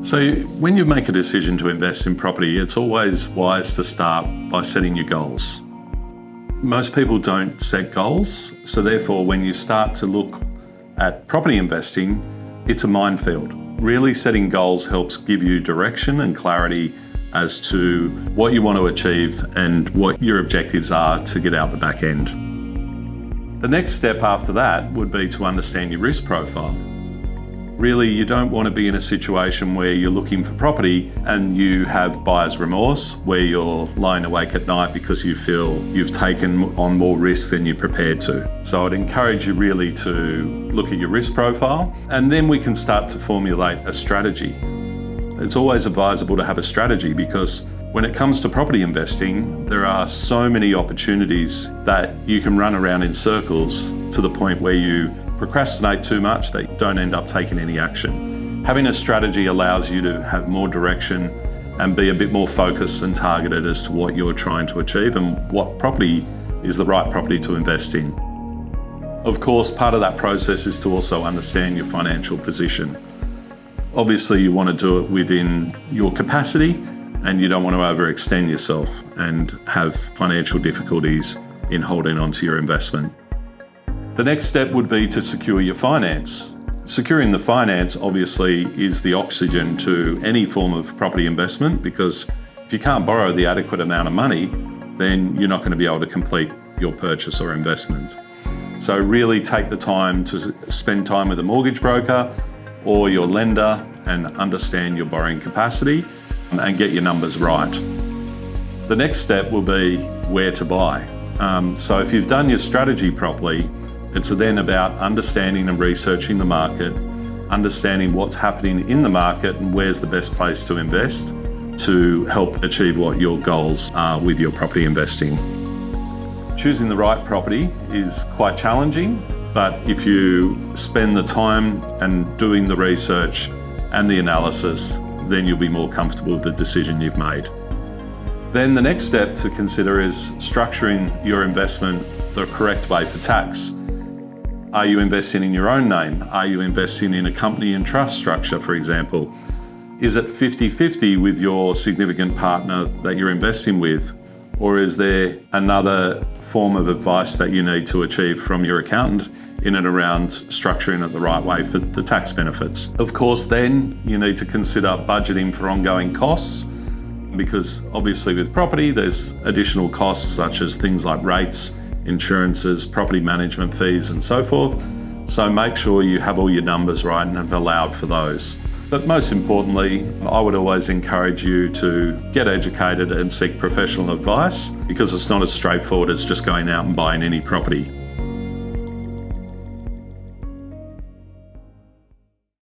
So when you make a decision to invest in property, it's always wise to start by setting your goals. Most people don't set goals, so therefore when you start to look at property investing, it's a minefield. Really setting goals helps give you direction and clarity as to what you want to achieve and what your objectives are to get out the back end. The next step after that would be to understand your risk profile. Really, you don't want to be in a situation where you're looking for property and you have buyer's remorse, where you're lying awake at night because you feel you've taken on more risk than you're prepared to. So I'd encourage you really to look at your risk profile, and then we can start to formulate a strategy. It's always advisable to have a strategy because when it comes to property investing, there are so many opportunities that you can run around in circles to the point where you procrastinate too much that you don't end up taking any action. Having a strategy allows you to have more direction and be a bit more focused and targeted as to what you're trying to achieve and what property is the right property to invest in. Of course, part of that process is to also understand your financial position. Obviously, you want to do it within your capacity and you don't want to overextend yourself and have financial difficulties in holding onto your investment. The next step would be to secure your finance. Securing the finance obviously is the oxygen to any form of property investment, because if you can't borrow the adequate amount of money, then you're not going to be able to complete your purchase or investment. So really take the time to spend time with a mortgage broker or your lender and understand your borrowing capacity and get your numbers right. The next step will be where to buy. So if you've done your strategy properly, it's then about understanding and researching the market, understanding what's happening in the market and where's the best place to invest to help achieve what your goals are with your property investing. Choosing the right property is quite challenging, but if you spend the time and doing the research and the analysis, then you'll be more comfortable with the decision you've made. Then the next step to consider is structuring your investment the correct way for tax. Are you investing in your own name? Are you investing in a company and trust structure, for example? Is it 50-50 with your significant partner that you're investing with? Or is there another form of advice that you need to achieve from your accountant in and around structuring it the right way for the tax benefits? Of course, then you need to consider budgeting for ongoing costs, because obviously with property, there's additional costs such as things like rates, insurances, property management fees, and so forth. So make sure you have all your numbers right and have allowed for those. But most importantly, I would always encourage you to get educated and seek professional advice, because it's not as straightforward as just going out and buying any property.